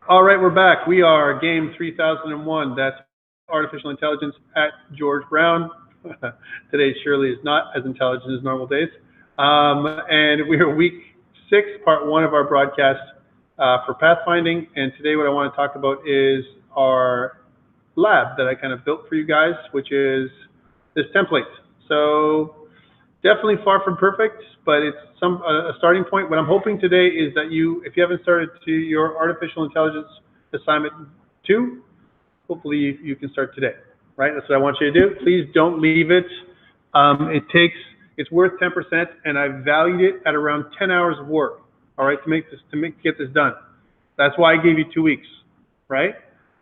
All right, we're back. We are GAME3001. That's artificial intelligence at George Brown. Today surely is not as intelligent as normal days. And we are week 6, part 1 of our broadcast for Pathfinding. And today what I want to talk about is our lab that I kind of built for you guys, which is this template. So definitely far from perfect, but it's a starting point. What I'm hoping today is that if you haven't started to your artificial intelligence assignment 2, hopefully you can start today, right? That's what I want you to do. Please don't leave it. It's worth 10%, and I valued it at around 10 hours of work, all right, to get this done. That's why I gave you 2 weeks, right?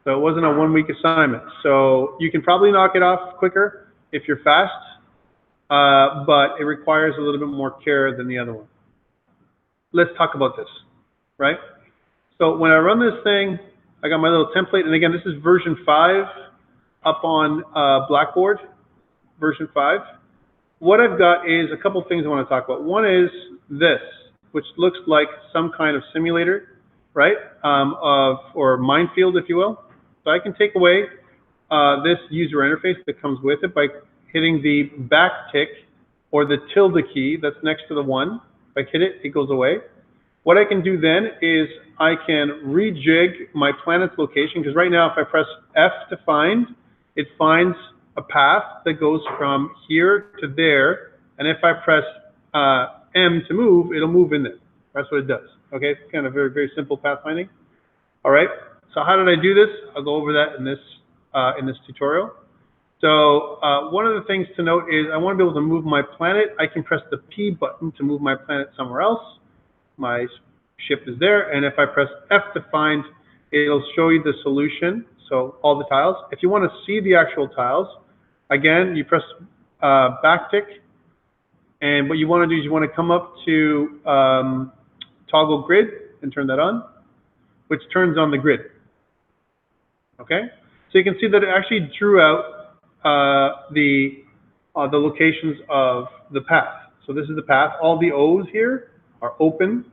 So it wasn't a 1-week assignment. So you can probably knock it off quicker if you're fast. But it requires a little bit more care than the other one. Let's talk about this, right? So when I run this thing, I got my little template, and again, this is version 5 up on Blackboard, version 5. What I've got is a couple things I want to talk about. One is this, which looks like some kind of simulator, right? Or minefield, if you will. So I can take away this user interface that comes with it by hitting the back tick or the tilde key that's next to the 1. If I hit it, it goes away. What I can do then is I can rejig my planet's location, because right now if I press F to find, it finds a path that goes from here to there, and if I press M to move, it'll move in there. That's what it does. Okay, it's kind of very, very simple pathfinding. All right, so how did I do this? I'll go over that in this tutorial. So one of the things to note is I want to be able to move my planet. I can press the P button to move my planet somewhere else. My ship is there. And if I press F to find, it'll show you the solution. So all the tiles. If you want to see the actual tiles, again, you press backtick. And what you want to do is you want to come up to toggle grid and turn that on, which turns on the grid. Okay? So you can see that it actually drew out the locations of the path. So this is the path. All the O's here are open,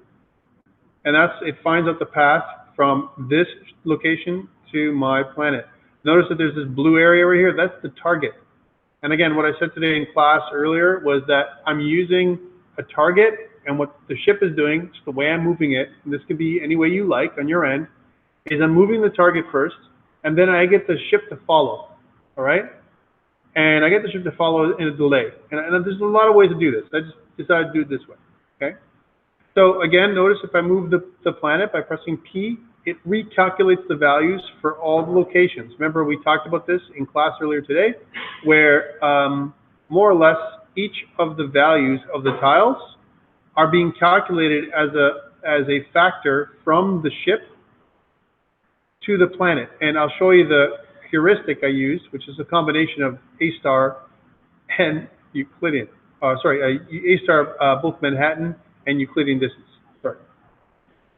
and it finds out the path from this location to my planet. Notice that there's this blue area over here. That's the target. And again, what I said today in class earlier was that I'm using a target, and what the ship is doing, just the way I'm moving it, and this could be any way you like on your end, is I'm moving the target first, and then I get the ship to follow. All right? And I get the ship to follow in a delay. And there's a lot of ways to do this. I just decided to do it this way. Okay? So again, notice if I move the planet by pressing P, it recalculates the values for all the locations. Remember, we talked about this in class earlier today, where more or less each of the values of the tiles are being calculated as a factor from the ship to the planet. And I'll show you the heuristic I used, which is a combination of A* and Euclidean. A*, both Manhattan and Euclidean distance. Sorry.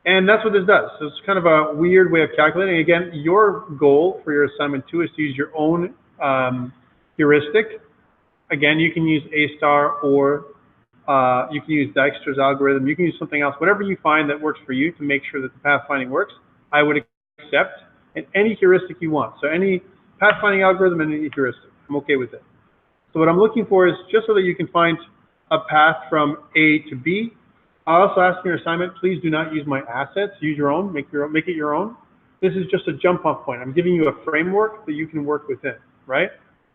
And that's what this does. So it's kind of a weird way of calculating. Again, your goal for your assignment 2 is to use your own heuristic. Again, you can use A*, or you can use Dijkstra's algorithm. You can use something else. Whatever you find that works for you to make sure that the pathfinding works, I would accept. And any heuristic you want. So any pathfinding algorithm and any heuristic, I'm okay with it. So what I'm looking for is just so that you can find a path from A to B. I also ask in your assignment, please do not use my assets. Use your own, make it your own. This is just a jump off point. I'm giving you a framework that you can work within, right?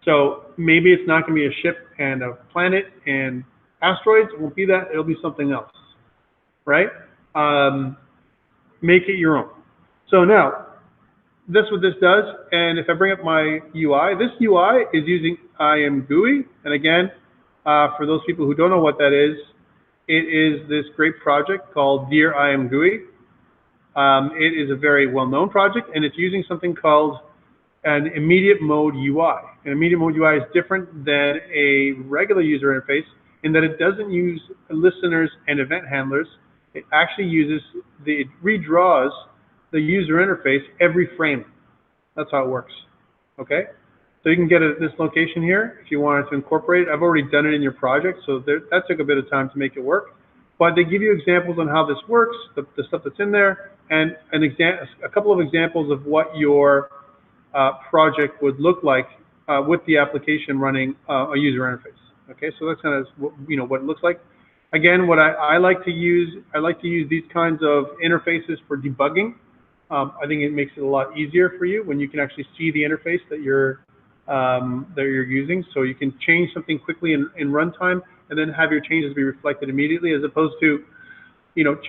So maybe it's not going to be a ship and a planet and asteroids. It won't be that. It'll be something else, right? Make it your own. So now, that's what this does, and if I bring up my UI, this UI is using IMGUI, and again, for those people who don't know what that is, it is this great project called Dear IMGUI. It is a very well-known project, and it's using something called an immediate mode UI. An immediate mode UI is different than a regular user interface in that it doesn't use listeners and event handlers. It actually it redraws the user interface every frame. That's how it works. Okay? So you can get it at this location here if you wanted to incorporate it. I've already done it in your project, so that took a bit of time to make it work. but they give you examples on how this works, the stuff that's in there, and a couple of examples of what your project would look like with the application running a user interface. Okay, so that's kind of what it looks like. Again, what I like to use these kinds of interfaces for debugging. I think it makes it a lot easier for you when you can actually see the interface that you're using, so you can change something quickly in runtime and then have your changes be reflected immediately, as opposed to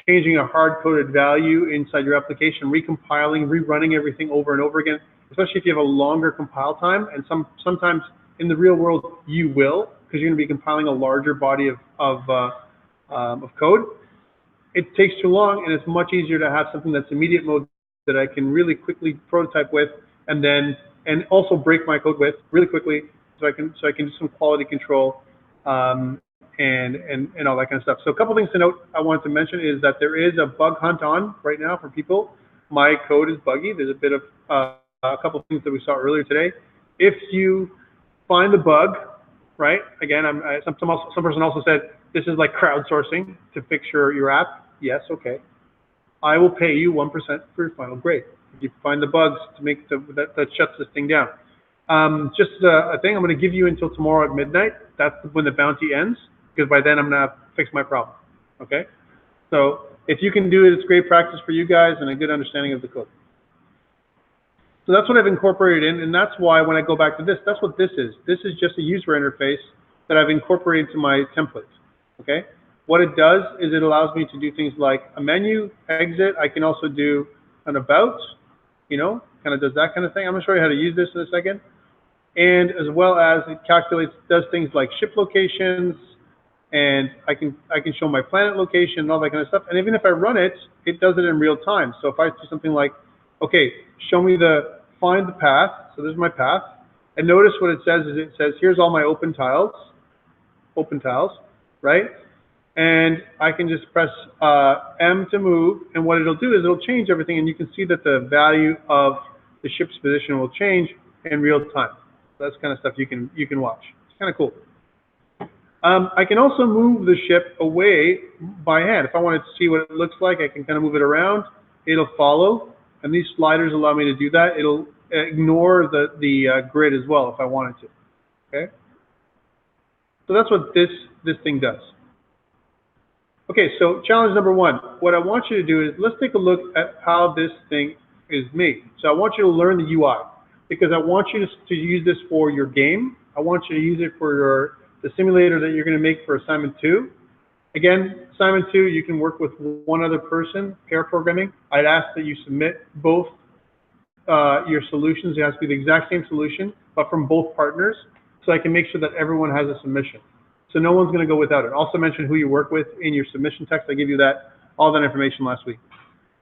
changing a hard-coded value inside your application, recompiling, rerunning everything over and over again, especially if you have a longer compile time. And sometimes in the real world you will, because you're going to be compiling a larger body of code. It takes too long, and it's much easier to have something that's immediate mode that I can really quickly prototype with, and also break my code with really quickly, so I can do some quality control and all that kind of stuff. So a couple things to note I wanted to mention is that there is a bug hunt on right now for people. My code is buggy. There's a bit of a couple of things that we saw earlier today. If you find the bug, right? Again, some person also said this is like crowdsourcing to fix your app. Yes, okay. I will pay you 1% for your final grade if you find the bugs to make that shuts this thing down. Just a thing, I'm going to give you until tomorrow at midnight. That's when the bounty ends, because by then I'm going to fix my problem. Okay? So if you can do it, it's great practice for you guys and a good understanding of the code. So that's what I've incorporated in, and that's why when I go back to this, that's what this is. This is just a user interface that I've incorporated into my template. Okay? What it does is it allows me to do things like a menu, exit. I can also do an about, kind of does that kind of thing. I'm going to show you how to use this in a second. And as well as it does things like ship locations, and I can show my planet location and all that kind of stuff. And even if I run it, it does it in real time. So if I do something like, okay, find the path. So this is my path. And notice what it says is it says, here's all my open tiles, right? And I can just press M to move, and what it'll do is it'll change everything, and you can see that the value of the ship's position will change in real time. So that's kind of stuff you can watch. It's kind of cool. I can also move the ship away by hand. If I wanted to see what it looks like, I can kind of move it around. It'll follow, and these sliders allow me to do that. It'll ignore the grid as well if I wanted to. Okay. So that's what this thing does. Okay, so challenge number one. What I want you to do is, let's take a look at how this thing is made. So I want you to learn the UI, because I want you to use this for your game. I want you to use it for the simulator that you're going to make for assignment 2. Again, assignment 2, you can work with one other person, pair programming. I'd ask that you submit both your solutions. It has to be the exact same solution, but from both partners, so I can make sure that everyone has a submission. So no one's going to go without it. Also mention who you work with in your submission text. I gave you all that information last week.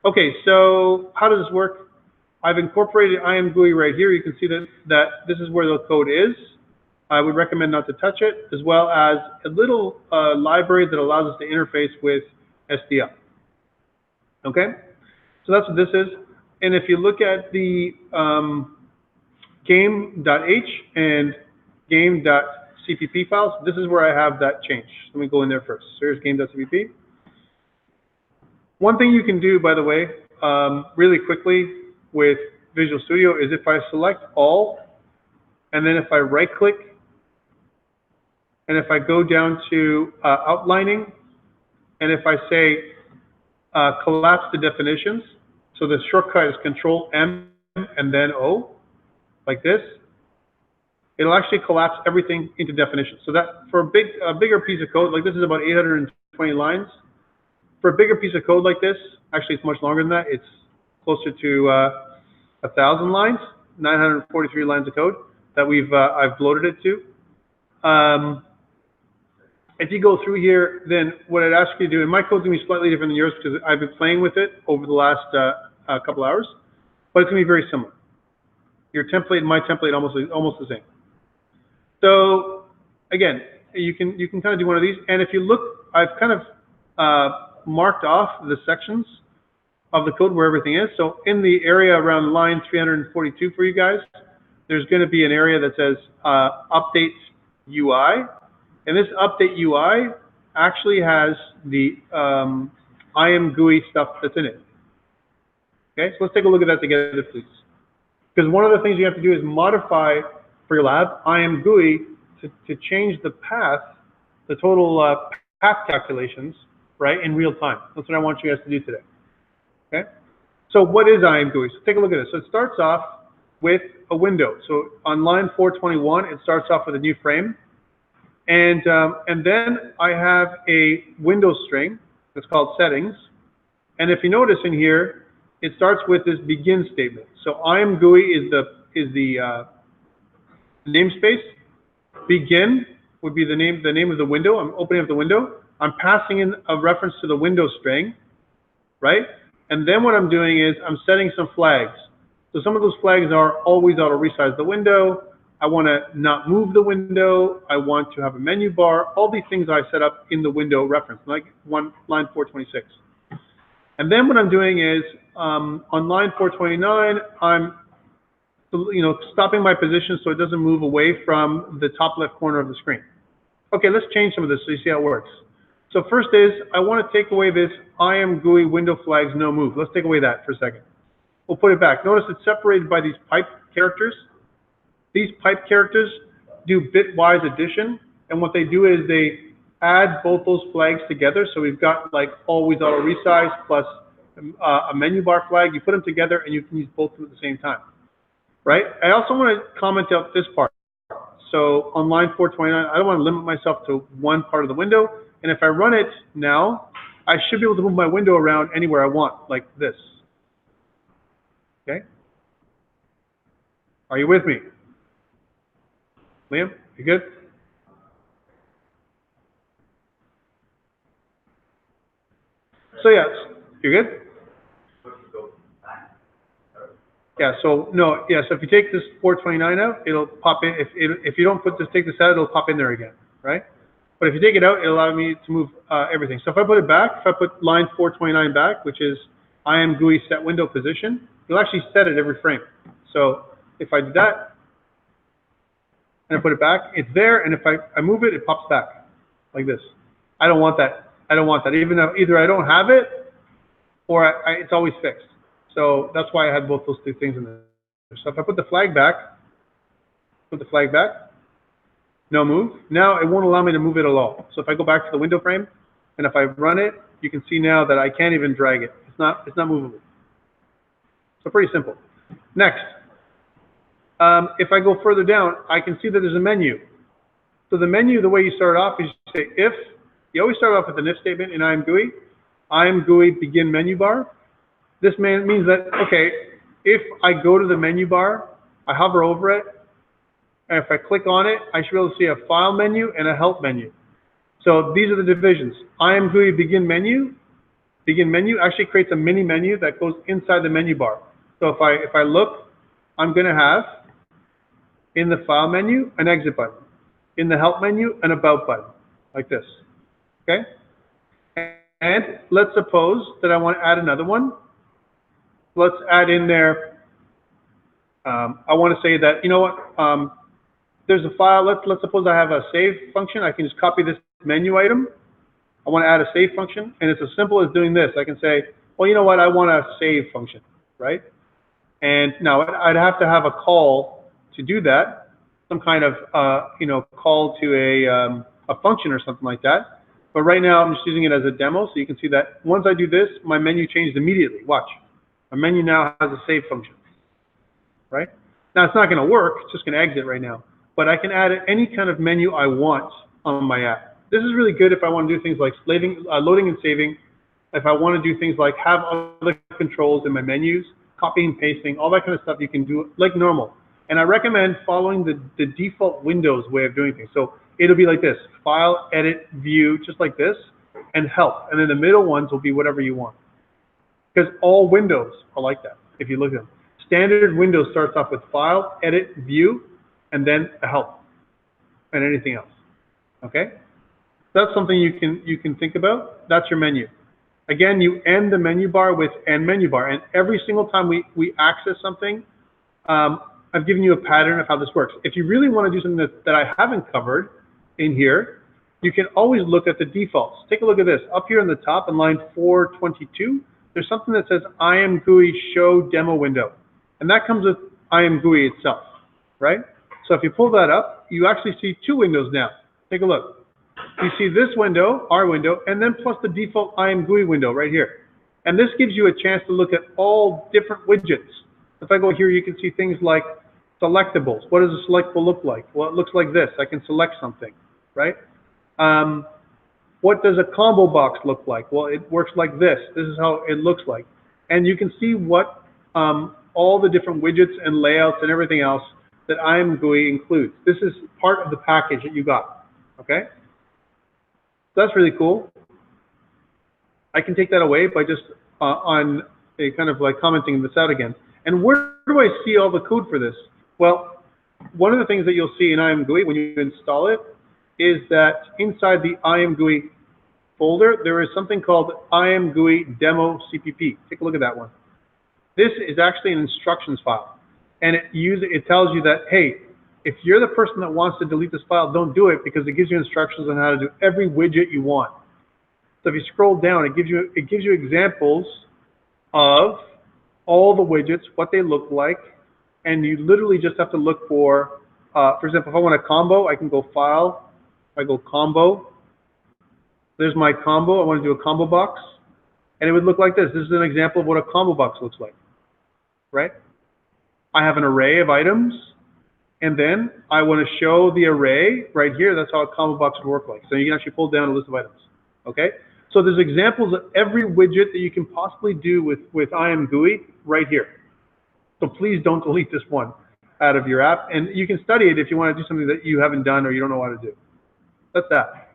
Okay, so how does this work? I've incorporated IMGUI right here. You can see that this is where the code is. I would recommend not to touch it, as well as a little library that allows us to interface with SDL. Okay, so that's what this is. And if you look at the game.h and game.cpp files, this is where I have that change. Let me go in there first. So here's game.cpp. One thing you can do, by the way, really quickly with Visual Studio is if I select all, and then if I right-click, and if I go down to outlining, and if I say collapse the definitions, so the shortcut is Control-M and then O, like this, it'll actually collapse everything into definitions. So that for a bigger piece of code, like this is about 820 lines. For a bigger piece of code like this, actually it's much longer than that. It's closer to 1,000 lines, 943 lines of code that I've loaded it to. If you go through here, then what I'd ask you to do, and my code's gonna be slightly different than yours because I've been playing with it over the last couple hours, but it's gonna be very similar. Your template and my template almost the same. So again, you can kind of do one of these, and if you look, I've kind of marked off the sections of the code where everything is. So in the area around line 342 for you guys, there's going to be an area that says update UI, and this update UI actually has the IMGUI stuff that's in it. Okay, so let's take a look at that together, please. Because one of the things you have to do is modify for your lab IMGUI to change the path, the total path calculations, right, in real time. That's what I want you guys to do today. Okay, so what is IMGUI? So take a look at this. So it starts off with a window. So on line 421, it starts off with a new frame. And then I have a window string that's called settings. And if you notice in here, it starts with this begin statement. So IMGUI is the namespace. Begin would be the name of the window. I'm opening up the window. I'm passing in a reference to the window string, right? And then what I'm doing is I'm setting some flags. So some of those flags are always auto resize the window. I want to not move the window. I want to have a menu bar. All these things I set up in the window reference, like line 426. And then what I'm doing is on line 429, I'm stopping my position so it doesn't move away from the top left corner of the screen. Okay, let's change some of this so you see how it works. So first is I want to take away this IMGUI window flags no move. Let's take away that for a second. We'll put it back. Notice it's separated by these pipe characters. These pipe characters do bitwise addition, and what they do is they add both those flags together. So we've got like always auto resize plus a menu bar flag. You put them together and you can use both of them at the same time, right? I also want to comment out this part. So on line 429, I don't want to limit myself to one part of the window. And if I run it now, I should be able to move my window around anywhere I want, like this. Okay? Are you with me? Liam, you good? So yes, you're good? Yeah, so no, yeah, so if you take this 429 out, it'll pop in. If you don't take this out, it'll pop in there again, right? But if you take it out, it'll allow me to move everything. So if I put it back, if I put line 429 back, which is IMGUI set window position, you'll actually set it every frame. So if I do that, and I put it back, it's there, and if I move it, it pops back, like this. I don't want that. I don't want that. Even though either I don't have it, or it's always fixed. So that's why I had both those two things in there. So if I put the flag back, no move. Now it won't allow me to move it at all. So if I go back to the window frame, and if I run it, you can see now that I can't even drag it. It's not movable. So pretty simple. Next, if I go further down, I can see that there's a menu. So the menu, the way you start off is you say if. You always start off with an if statement in IMGUI begin menu bar. This means that, okay, if I go to the menu bar, I hover over it, and if I click on it, I should be able to see a file menu and a help menu. So these are the divisions. IMGUI begin menu actually creates a mini menu that goes inside the menu bar. So if I look, I'm going to have in the file menu an exit button, in the help menu an about button, like this. Okay? And let's suppose that I want to add another one. Let's add in there, I want to say that, you know what, there's a file, let's suppose I have a save function. I can just copy this menu item. I want to add a save function, and it's as simple as doing this. I can say, well, you know what, I want a save function, right? And now I'd have to have a call to do that, some kind of, call to a function or something like that. But right now, I'm just using it as a demo, so you can see that once I do this, my menu changed immediately. Watch. My menu now has a save function, right? Now, it's not going to work. It's just going to exit right now. But I can add any kind of menu I want on my app. This is really good if I want to do things like loading and saving, if I want to do things like have other controls in my menus, copying, pasting, all that kind of stuff you can do like normal. And I recommend following the default Windows way of doing things. So it'll be like this: File, Edit, View, just like this, and Help. And then the middle ones will be whatever you want. Because all Windows are like that, if you look at them. Standard Windows starts off with File, Edit, View, and then a Help, and anything else. Okay? That's something you can think about. That's your menu. Again, you end the menu bar with end menu bar. And every single time we access something, I've given you a pattern of how this works. If you really want to do something that I haven't covered in here, you can always look at the defaults. Take a look at this. Up here on the top in line 422, there's something that says IMGUI show demo window. And that comes with IMGUI itself, right? So if you pull that up, you actually see two windows now. Take a look. You see this window, our window, and then plus the default IMGUI window right here. And this gives you a chance to look at all different widgets. If I go here, you can see things like selectables. What does a selectable look like? Well, it looks like this. I can select something, right? What does a combo box look like? Well, it works like this. This is how it looks like. And you can see what all the different widgets and layouts and everything else that IMGUI includes. This is part of the package that you got, okay? So that's really cool. I can take that away by just on a kind of like commenting this out again. And where do I see all the code for this? Well, one of the things that you'll see in IMGUI when you install it is that inside the IMGUI folder, there is something called IMGUI demo CPP. Take a look at that one. This is actually an instructions file. And it tells you that, hey, if you're the person that wants to delete this file, don't do it, because it gives you instructions on how to do every widget you want. So if you scroll down, it gives you examples of all the widgets, what they look like, and you literally just have to look for example, if I want a combo, I can go File, I go Combo. There's my combo. I want to do a combo box, and it would look like this. This is an example of what a combo box looks like, right? I have an array of items, and then I want to show the array right here. That's how a combo box would work like. So you can actually pull down a list of items, okay? So there's examples of every widget that you can possibly do with IMGUI right here. So please don't delete this one out of your app. And you can study it if you want to do something that you haven't done or you don't know how to do. That's that.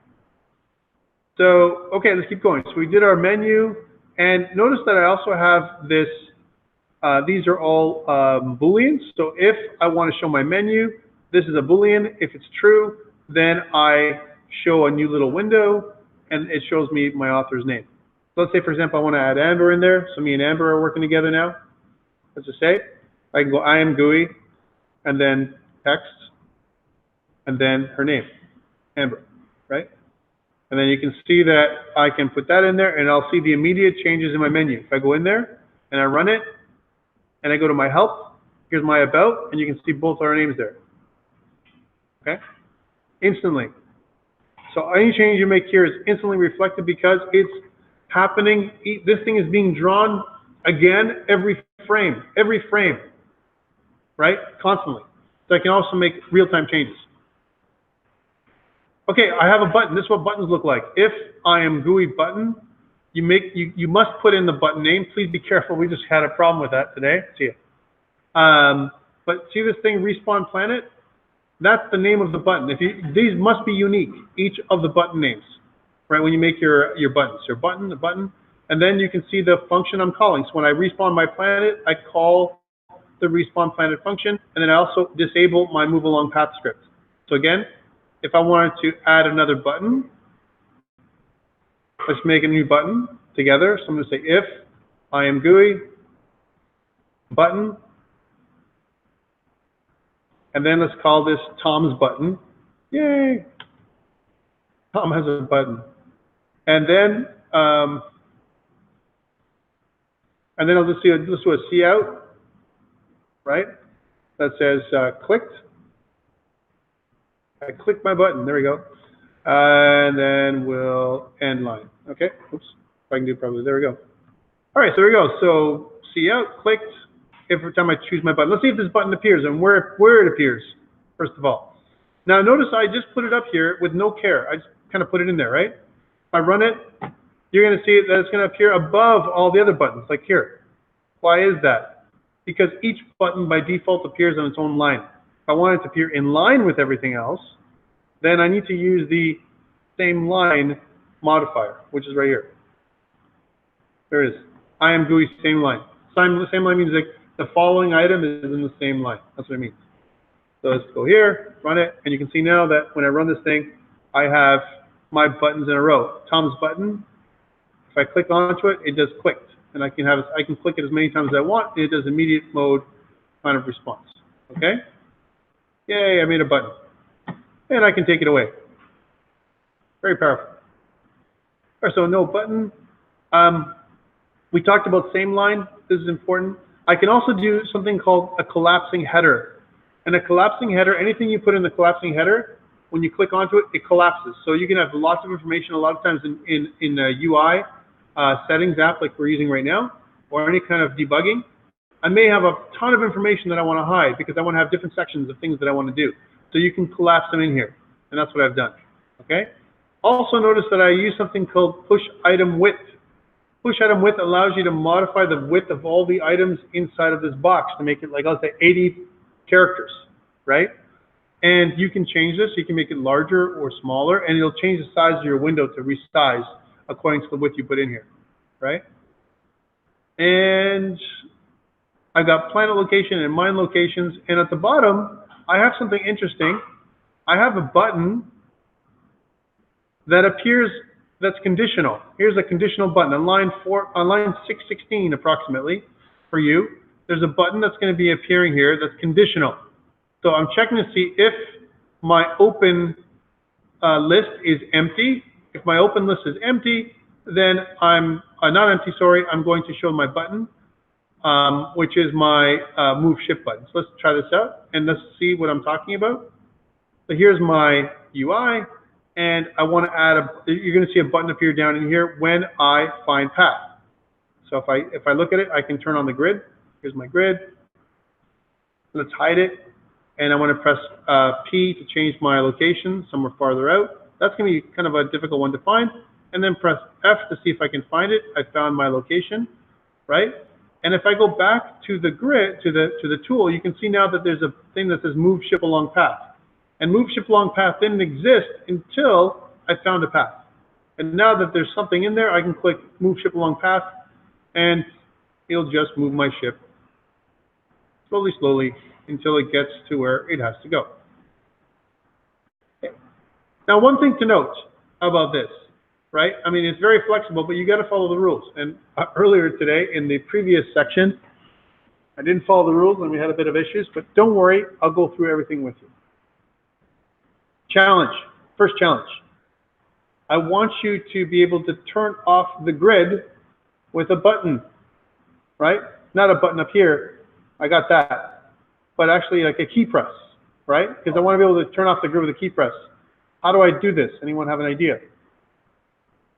So, okay, let's keep going. So we did our menu. And notice that I also have this, these are all Booleans. So if I want to show my menu, this is a Boolean. If it's true, then I show a new little window, and it shows me my author's name. So let's say, for example, I want to add Amber in there. So me and Amber are working together now. Let's just say, I can go IMGUI, and then text, and then her name, Amber, right? And then you can see that I can put that in there, and I'll see the immediate changes in my menu. If I go in there, and I run it, and I go to my help, here's my about, and you can see both our names there, okay? Instantly. So any change you make here is instantly reflected because it's happening. This thing is being drawn again every frame, right? Constantly. So I can also make real-time changes. Okay, I have a button. This is what buttons look like. If IMGUI button, you must put in the button name. Please be careful. We just had a problem with that today. See ya. But see this thing, Respawn Planet? That's the name of the button. These must be unique, each of the button names, right? When you make your buttons, the button, and then you can see the function I'm calling. So when I respawn my planet, I call the respawn planet function, and then I also disable my move along path script. So again, if I wanted to add another button, let's make a new button together. So I'm going to say if IMGUI button, and then let's call this Tom's button. Yay! Tom has a button. And then I'll just do a C out, right? That says clicked. I clicked my button. There we go. And then we'll end line. Okay. Oops. If I can do it probably. There we go. All right. So there we go. So C out, clicked. Every time I choose my button. Let's see if this button appears and where it appears, first of all. Now notice I just put it up here with no care. I just kind of put it in there, right? If I run it, you're going to see that it's going to appear above all the other buttons, like here. Why is that? Because each button by default appears on its own line. If I want it to appear in line with everything else, then I need to use the same line modifier, which is right here. There it is. IMGUI same line. Same line means like the following item is in the same line. That's what it means. So let's go here, run it, and you can see now that when I run this thing, I have my buttons in a row. Tom's button, if I click onto it, it does clicked. And I can click it as many times as I want, and it does immediate mode kind of response. Okay? Yay, I made a button. And I can take it away. Very powerful. All right, so no button. We talked about same line. This is important. I can also do something called a collapsing header. And a collapsing header, anything you put in the collapsing header, when you click onto it, it collapses. So you can have lots of information a lot of times in a UI settings app like we're using right now, or any kind of debugging. I may have a ton of information that I want to hide because I want to have different sections of things that I want to do. So you can collapse them in here, and that's what I've done. Okay. Also notice that I use something called push item width. Push item width allows you to modify the width of all the items inside of this box to make it like, let's say 80 characters, right? And you can change this. You can make it larger or smaller, and it'll change the size of your window to resize according to the width you put in here, right? And I've got planet location and mine locations. And at the bottom, I have something interesting. I have a button that appears that's conditional. Here's a conditional button on line 616 approximately for you. There's a button that's going to be appearing here that's conditional. So I'm checking to see if my open list is empty. If my open list is empty, then I'm not empty, sorry, I'm going to show my button, which is my move shift button. So let's try this out and let's see what I'm talking about. So here's my UI, and I want to add you're going to see a button appear down in here when I find path. So if I look at it, I can turn on the grid. Here's my grid. Let's hide it. And I want to press P to change my location somewhere farther out. That's going to be kind of a difficult one to find. And then press F to see if I can find it. I found my location, right? And if I go back to the grid, to the tool, you can see now that there's a thing that says move ship along path. And move ship along path didn't exist until I found a path. And now that there's something in there, I can click move ship along path, and it'll just move my ship slowly, slowly, until it gets to where it has to go. Okay. Now, one thing to note about this, right? I mean, it's very flexible, but you got to follow the rules. And earlier today, in the previous section, I didn't follow the rules and we had a bit of issues, but don't worry, I'll go through everything with you. Challenge, first challenge. I want you to be able to turn off the grid with a button, right? Not a button up here, I got that, but actually like a key press, right? Because I want to be able to turn off the grid with a key press. How do I do this? Anyone have an idea?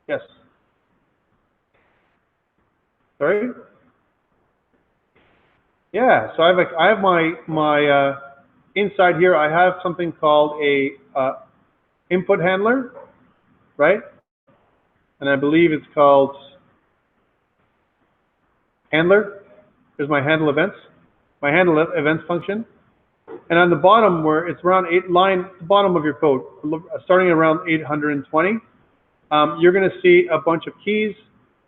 Yes. Sorry? Yeah, so I have my inside here, I have something called a input handler, right? And I believe it's called handler. There's my handle events, my handle events function. And on the bottom, where it's around the bottom of your code, starting around 820, you're going to see a bunch of keys.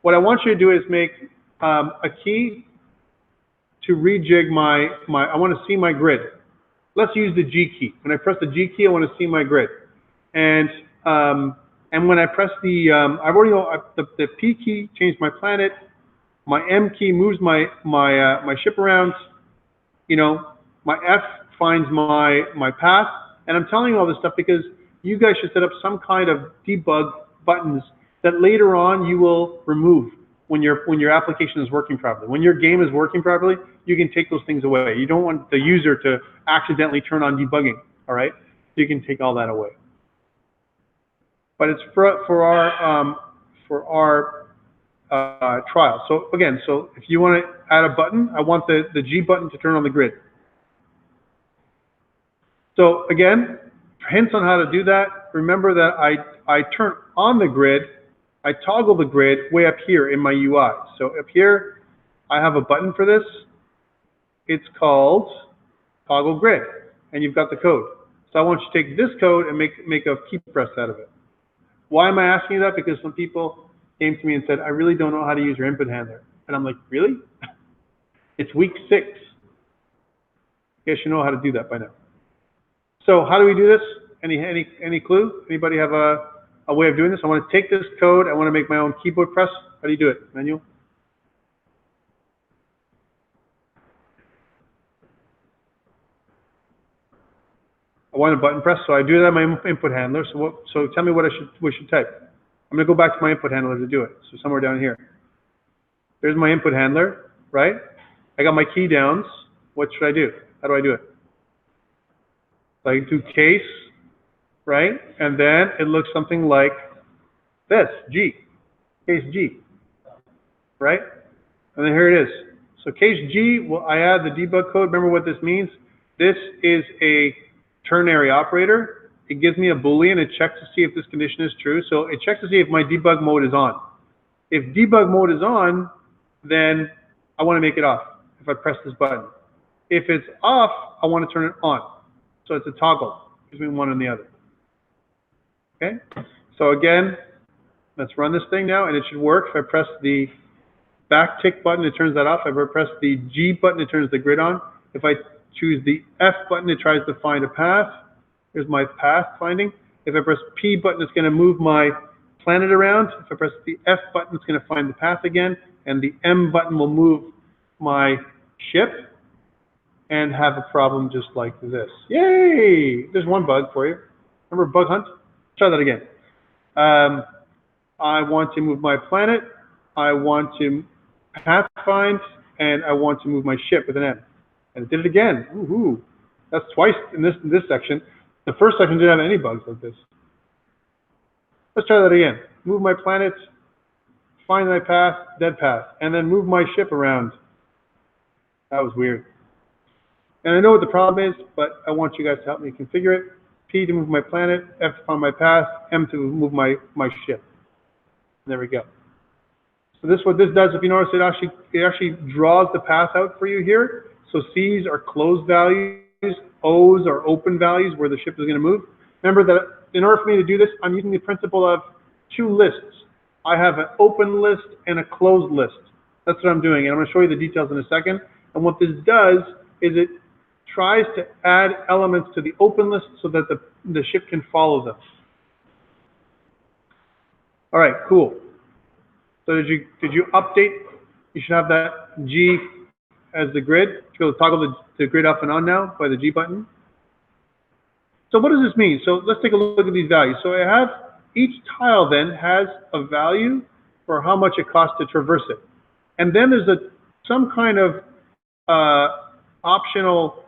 What I want you to do is make a key to rejig I want to see my grid. Let's use the G key. When I press the G key, I want to see my grid. And when I press I've already the P key changed my planet. My M key moves my ship around. You know, my F finds my path. And I'm telling you all this stuff because you guys should set up some kind of debug buttons that later on you will remove when your application is working properly. When your game is working properly, you can take those things away. You don't want the user to accidentally turn on debugging, all right? You can take all that away. But it's for our trial. So again, so if you want to add a button, I want the G button to turn on the grid. So again, hints on how to do that. Remember that I turn on the grid, I toggle the grid way up here in my UI. So up here, I have a button for this. It's called toggle grid, and you've got the code. So I want you to take this code and make a key press out of it. Why am I asking you that? Because some people came to me and said, I really don't know how to use your input handler. And I'm like, really? It's week 6. You guys should know how to do that by now. So how do we do this? Any clue? Anybody have a way of doing this? I want to take this code. I want to make my own keyboard press. How do you do it? Manual? I want a button press, so I do that in my input handler. So tell me what I should type. I'm going to go back to my input handler to do it. So somewhere down here. There's my input handler, right? I got my key downs. What should I do? How do I do it? So I do case, right? And then it looks something like this, G, case G, right? And then here it is. So case G, well, I add the debug code. Remember what this means? This is a ternary operator. It gives me a Boolean. It checks to see if this condition is true. So it checks to see if my debug mode is on. If debug mode is on, then I want to make it off if I press this button. If it's off, I want to turn it on. So it's a toggle between one and the other. Okay? So again, let's run this thing now, and it should work. If I press the back tick button, it turns that off. If I press the G button, it turns the grid on. If I choose the F button, it tries to find a path. Here's my path finding. If I press P button, it's going to move my planet around. If I press the F button, it's going to find the path again. And the M button will move my ship and have a problem just like this. Yay! There's one bug for you. Remember bug hunt? Try that again. I want to move my planet. I want to path find, and I want to move my ship with an M. And it did it again. Woohoo! That's twice in this section. The first section didn't have any bugs like this. Let's try that again. Move my planet, find my path, dead path, and then move my ship around. That was weird. And I know what the problem is, but I want you guys to help me configure it. P to move my planet, F to find my path, M to move my ship. And there we go. So this what this does, if you notice, it actually draws the path out for you here. So C's are closed values, O's are open values where the ship is going to move. Remember that in order for me to do this, I'm using the principle of two lists. I have an open list and a closed list. That's what I'm doing, and I'm going to show you the details in a second. And what this does is it tries to add elements to the open list so that the ship can follow them. All right, cool. So did you update? You should have that G as the grid. You go toggle the grid up and on now by the G button. So what does this mean? So let's take a look at these values. So I have each tile then has a value for how much it costs to traverse it. And then there's some kind of optional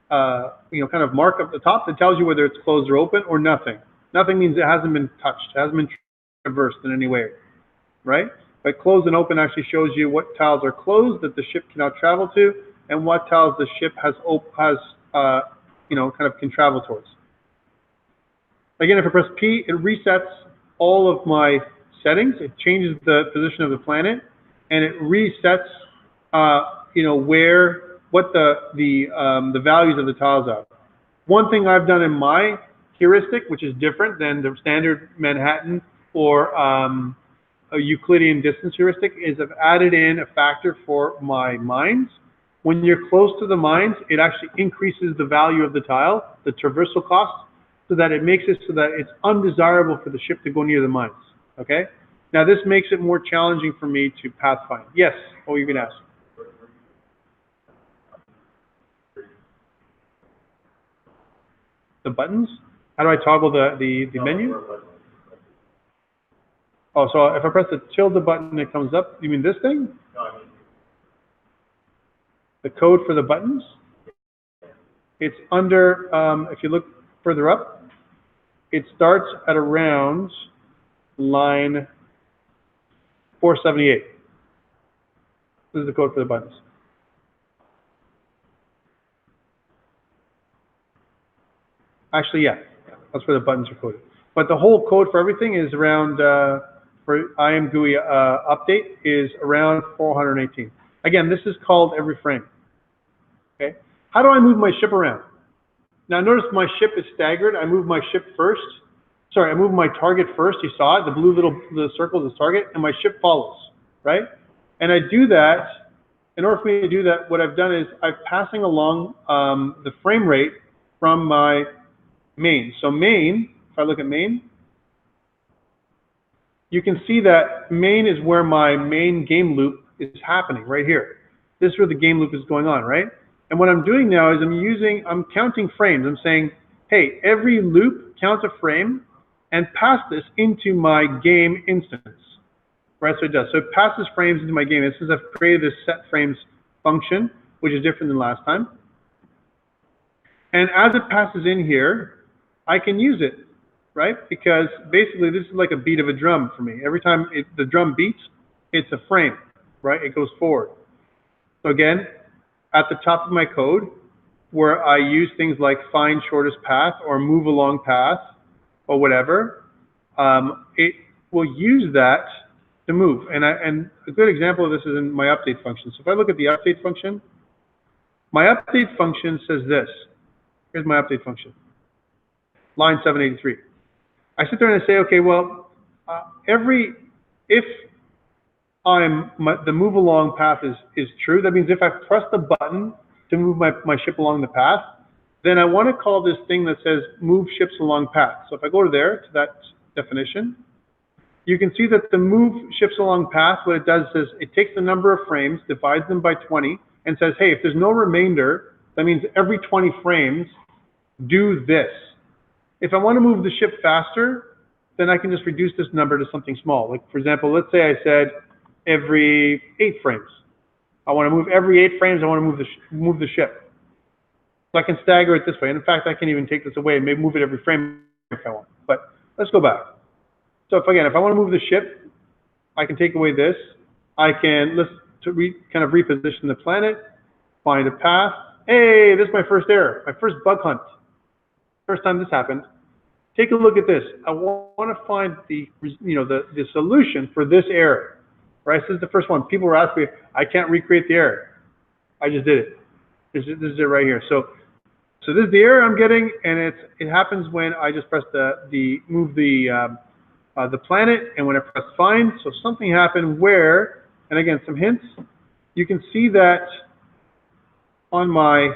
kind of mark up the top that tells you whether it's closed or open or nothing. Nothing means it hasn't been touched, hasn't been traversed in any way, right? But closed and open actually shows you what tiles are closed that the ship cannot travel to, and what tiles the ship can travel towards. Again, if I press P, it resets all of my settings. It changes the position of the planet, and it resets, what the values of the tiles are. One thing I've done in my heuristic, which is different than the standard Manhattan or a Euclidean distance heuristic, is I've added in a factor for my mines. When you're close to the mines, it actually increases the value of the tile, the traversal cost, so that it makes it so that it's undesirable for the ship to go near the mines. Okay? Now this makes it more challenging for me to pathfind. Yes, what were you gonna ask? The buttons? How do I toggle the menu? Oh, so if I press the tilde button, it comes up. You mean this thing? No, I mean the code for the buttons? It's under, if you look further up, it starts at around line 478. This is the code for the buttons. Actually, yeah, that's where the buttons are coded. But the whole code for everything is around, for IMGUI update, is around 418. Again, this is called every frame. Okay? How do I move my ship around? Now notice my ship is staggered. I move my ship first. Sorry, I move my target first. You saw it, the blue the circle is target, and my ship follows, right? And I do that, in order for me to do that, what I've done is I'm passing along the frame rate from my main. So main, if I look at main, you can see that main is where my main game loop is happening, right here. This is where the game loop is going on, right? And what I'm doing now is I'm counting frames. I'm saying hey, every loop counts a frame and pass this into my game instance. Right, so it does. So it passes frames into my game instance. I've created this set frames function, which is different than last time. And as it passes in here, I can use it, right? Because basically this is like a beat of a drum for me. Every time the drum beats, it's a frame, right? It goes forward. So again, at the top of my code, where I use things like find shortest path or move along path or whatever, it will use that to move. And a good example of this is in my update function. So if I look at the update function, my update function says this. Here's my update function, line 783. I sit there and I say, okay, well, if the move along path is true, that means if I press the button to move my ship along the path, then I want to call this thing that says move ships along path. So if I go to that definition, you can see that the move ships along path, what it does is it takes the number of frames, divides them by 20, and says, hey, if there's no remainder, that means every 20 frames do this. If I want to move the ship faster, then I can just reduce this number to something small. Like, for example, let's say I said every 8 frames. I want to move every 8 frames, I want to move the ship. So I can stagger it this way. And in fact, I can even take this away and maybe move it every frame if I want. But let's go back. So if I want to move the ship, I can take away this. I can kind of reposition the planet, find a path. Hey, this is my first error, my first bug hunt. First time this happened. Take a look at this. I want to find the solution for this error. Right? This is the first one. People were asking me, I can't recreate the error. I just did it. This is it right here. So this is the error I'm getting, and it happens when I just press move the planet, and when I press find, so something happened where, and again, some hints, you can see that on my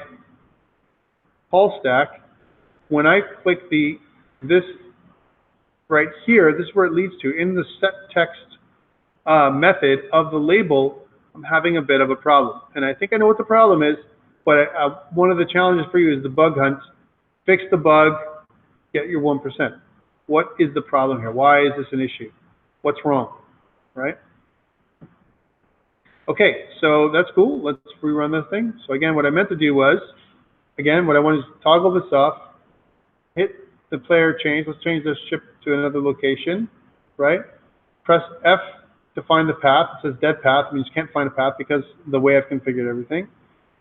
call stack, when I click this right here, this is where it leads to, in the set text method of the label, I'm having a bit of a problem. And I think I know what the problem is, but one of the challenges for you is the bug hunt. Fix the bug, get your 1%. What is the problem here? Why is this an issue? What's wrong, right? Okay, so that's cool. Let's rerun this thing. So again, what I meant to do was, again, what I wanted is toggle this off, hit the player change. Let's change this ship to another location, right? Press F to find the path. It says dead path. It means you can't find a path because of the way I've configured everything.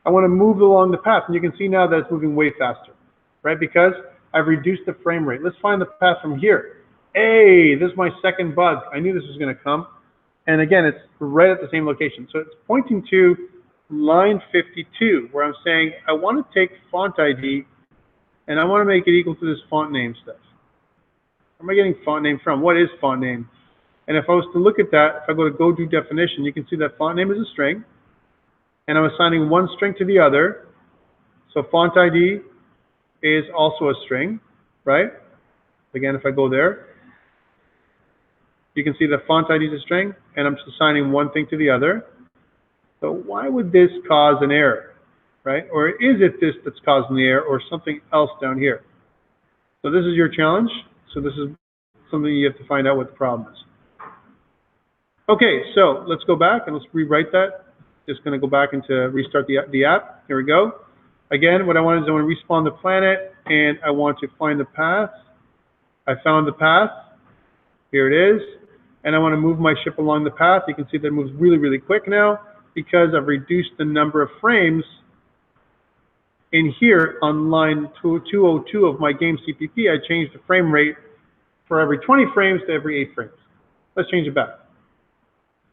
I want to move along the path, and you can see now that it's moving way faster, right? Because I've reduced the frame rate. Let's find the path from here. Hey, this is my second bug. I knew this was going to come. And again, it's right at the same location. So it's pointing to line 52, where I'm saying I want to take font ID, and I want to make it equal to this font name stuff. Where am I getting font name from? What is font name? And if I was to look at that, if I go to go do definition, you can see that font name is a string, and I'm assigning one string to the other. So font ID is also a string, right? Again, if I go there, you can see the font ID is a string, and I'm just assigning one thing to the other. So why would this cause an error, right? Or is it this that's causing the error, or something else down here? So this is your challenge. So this is something you have to find out what the problem is. Okay, so let's go back and let's rewrite that. Just going to go back into restart the app. Here we go. Again, what I want is I want to respawn the planet, and I want to find the path. I found the path. Here it is. And I want to move my ship along the path. You can see that it moves really, really quick now because I've reduced the number of frames in here on line 202 of my game CPP. I changed the frame rate for every 20 frames to every 8 frames. Let's change it back.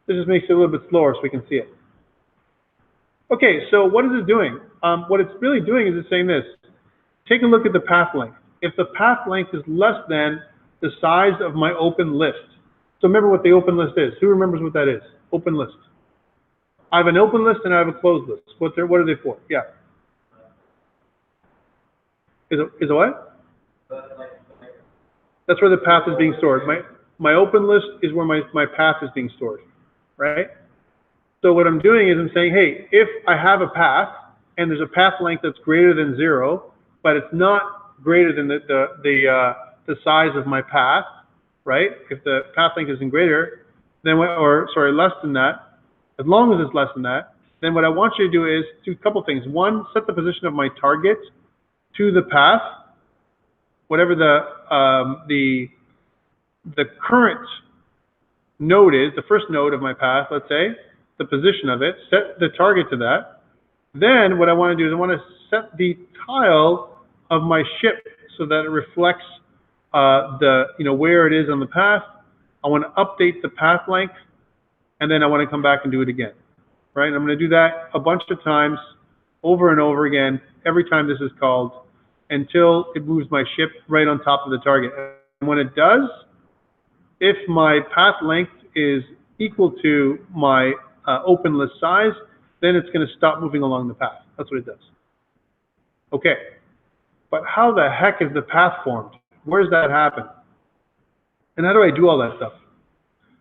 This just makes it a little bit slower so we can see it. Okay, so what is it doing? What it's really doing is it's saying this. Take a look at the path length. If the path length is less than the size of my open list. So remember what the open list is. Who remembers what that is? Open list. I have an open list and I have a closed list. What are they for? Yeah. Is it what? That's where the path is being stored. My open list is where my path is being stored, right? So what I'm doing is I'm saying, hey, if I have a path and there's a path length that's greater than 0, but it's not greater than the size of my path, right? If the path length isn't greater, then less than that, as long as it's less than that, then what I want you to do is do a couple things. One, set the position of my target to the path, whatever the current node is, the first node of my path, let's say, the position of it, set the target to that. Then what I want to do is I want to set the tile of my ship so that it reflects where it is on the path. I want to update the path length, and then I want to come back and do it again, right? And I'm going to do that a bunch of times, over and over again, every time this is called, until it moves my ship right on top of the target. And when it does, if my path length is equal to my open list size, then it's going to stop moving along the path. That's what it does. Okay, but how the heck is the path formed? Where does that happen? And how do I do all that stuff?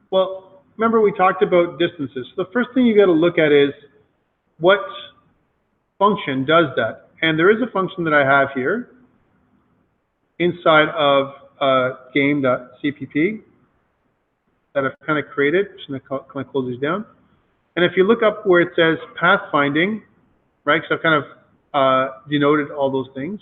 Well, remember we talked about distances. So the first thing you got to look at is what function does that. And there is a function that I have here inside of game.cpp that I've kind of created. I'm just going to close these down. And if you look up where it says Pathfinding, right, so I've kind of denoted all those things.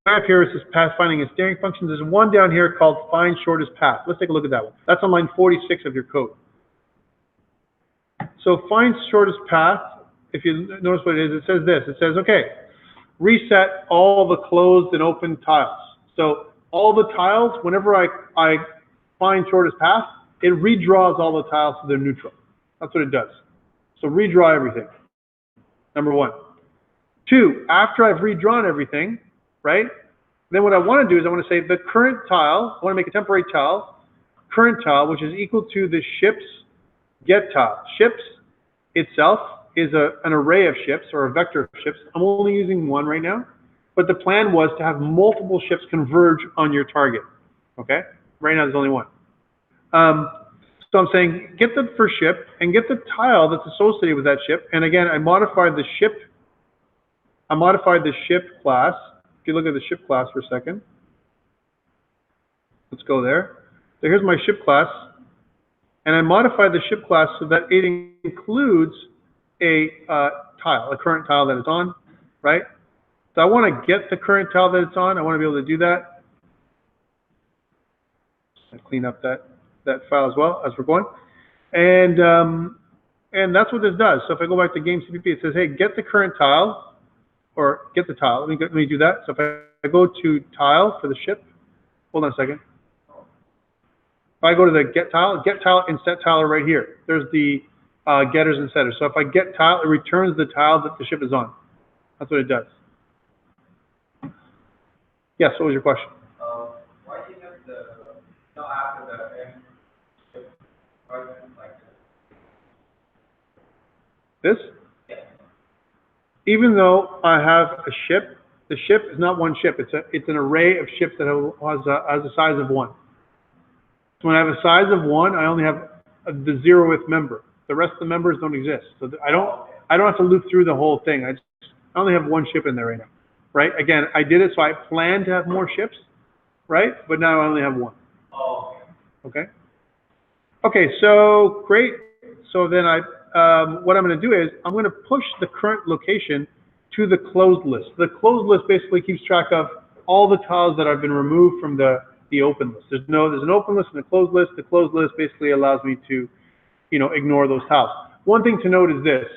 Up here it says Pathfinding and steering functions. There's one down here called Find Shortest Path. Let's take a look at that one. That's on line 46 of your code. So Find Shortest Path, if you notice what it is, it says this. It says, okay, reset all the closed and open tiles. So all the tiles, whenever I find shortest path, it redraws all the tiles so they're neutral. That's what it does. So redraw everything, number one. Two, after I've redrawn everything, right, then what I want to do is I want to say the current tile, I want to make a temporary tile, current tile, which is equal to the ship's get tile. Ships itself is an array of ships or a vector of ships. I'm only using one right now, but the plan was to have multiple ships converge on your target. Okay? Right now there's only one. So I'm saying get the first ship and get the tile that's associated with that ship. And again, I modified the ship class. If you look at the ship class for a second, let's go there. So here's my ship class, and I modified the ship class so that it includes a tile, a current tile that it's on, right? So I want to get the current tile that it's on. I want to be able to do that. I clean up that file as well as we're going, and that's what this does. So if I go back to game.cpp, it says, hey, get the current tile, or get the tile. Let me do that. So if I go to tile for the ship, hold on a second. If I go to the get tile and set tile are right here. There's the getters and setters. So if I get tile, it returns the tile that the ship is on. That's what it does. Yes, what was your question? Why do you have not after the end ship argument like this? Yeah. Even though I have a ship, the ship is not one ship. It's an array of ships that has a size of one. So when I have a size of one, I only have the 0th member. The rest of the members don't exist. So I don't have to loop through the whole thing. I only have one ship in there right now. Right? Again, I did it so I planned to have more ships, right? But now I only have one. Oh. Okay. Okay, so great. So then what I'm going to do is I'm going to push the current location to the closed list. The closed list basically keeps track of all the tiles that have been removed from the open list. There's an open list and a closed list. The closed list basically allows me to, ignore those tiles. One thing to note is this: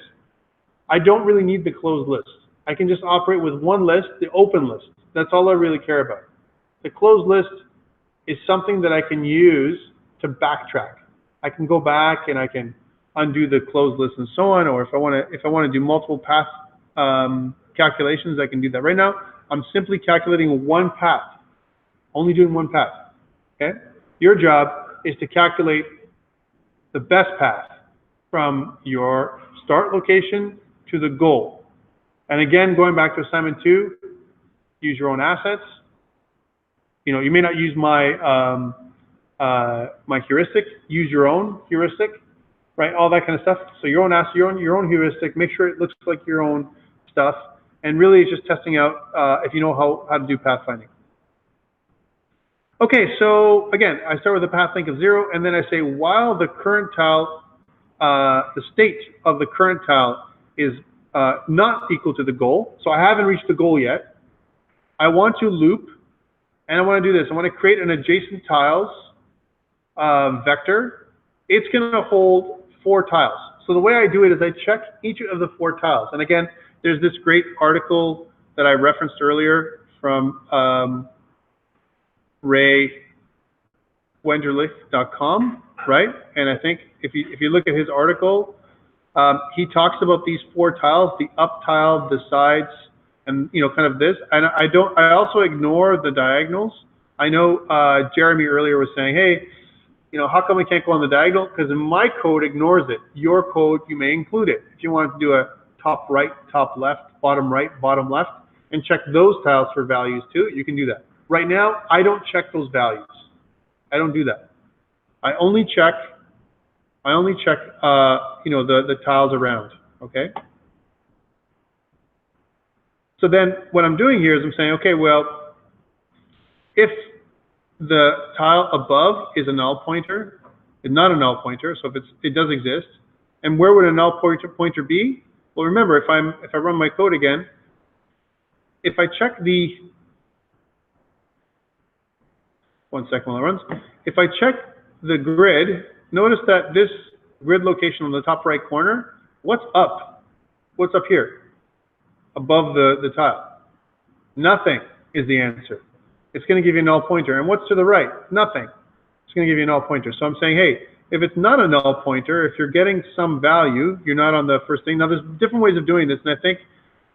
I don't really need the closed list. I can just operate with one list, the open list. That's all I really care about. The closed list is something that I can use to backtrack. I can go back and I can undo the closed list and so on, or if I want to do multiple path calculations, I can do that. Right now, I'm simply calculating one path, only doing one path. Okay? Your job is to calculate the best path from your start location to the goal. And again, going back to assignment 2, use your own assets. You may not use my my heuristic. Use your own heuristic, right? All that kind of stuff. So your own asset, your own heuristic. Make sure it looks like your own stuff, And really it's just testing out if you know how to do pathfinding. Okay, so again, I start with a path length of 0, and then I say while the current tile, the state of the current tile is not equal to the goal, so I haven't reached the goal yet, I want to loop, and I want to do this. I want to create an adjacent tiles vector. It's going to hold 4 tiles. So the way I do it is I check each of the 4 tiles. And again, there's this great article that I referenced earlier from raywenderlich.com, right? And I think if you look at his article, he talks about these 4 tiles: the up tile, the sides, and kind of this. And I also ignore the diagonals. I know Jeremy earlier was saying, hey, how come we can't go on the diagonal? Because my code ignores it. Your code, you may include it. If you want to do a top right, top left, bottom right, bottom left, and check those tiles for values too, you can do that. Right now, I don't check those values. I don't do that. I only check the tiles around, okay? So then what I'm doing here is I'm saying, okay, well, if the tile above is a null pointer, it's not a null pointer, so if it does exist, and where would a null pointer be? Well, remember, if I run my code again, if I check the, one second while it runs, if I check the grid, notice that this grid location on the top right corner, what's up? What's up here above the tile? Nothing is the answer. It's going to give you a null pointer. And what's to the right? Nothing. It's going to give you a null pointer. So I'm saying, hey, if it's not a null pointer, if you're getting some value, you're not on the first thing. Now, there's different ways of doing this, and I think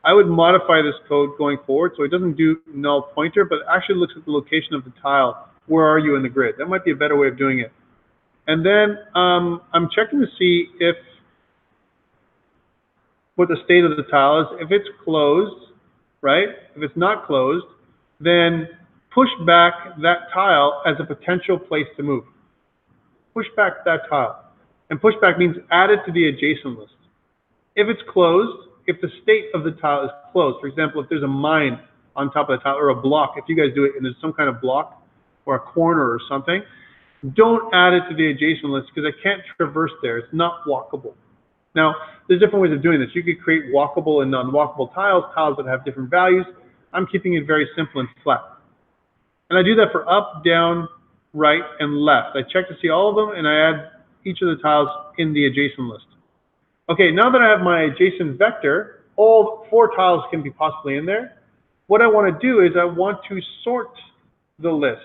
I would modify this code going forward so it doesn't do null pointer, but actually looks at the location of the tile. Where are you in the grid? That might be a better way of doing it. And then I'm checking to see what the state of the tile is. If it's closed, right? If it's not closed, then push back that tile as a potential place to move. Push back that tile. And push back means add it to the adjacent list. If it's closed, if the state of the tile is closed, for example, if there's a mine on top of the tile or a block, if you guys do it and there's some kind of block or a corner or something, don't add it to the adjacent list because I can't traverse there. It's not walkable. Now, there's different ways of doing this. You could create walkable and non-walkable tiles, tiles that have different values. I'm keeping it very simple and flat. And I do that for up, down, right, and left. I check to see all of them, and I add each of the tiles in the adjacent list. Okay, now that I have my adjacent vector, all 4 tiles can be possibly in there. What I want to do is I want to sort the list.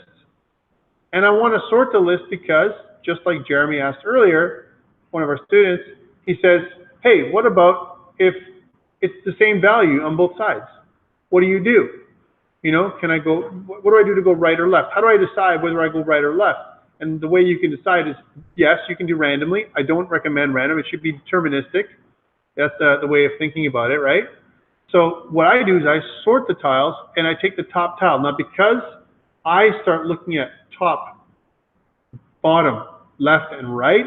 And I want to sort the list because, just like Jeremy asked earlier, one of our students, he says, hey, what about if it's the same value on both sides? What do you do? Can I go, what do I do to go right or left? How do I decide whether I go right or left? And the way you can decide is, yes, you can do randomly. I don't recommend random. It should be deterministic. That's the way of thinking about it, right? So what I do is I sort the tiles and I take the top tile. Now, because I start looking at top, bottom, left, and right,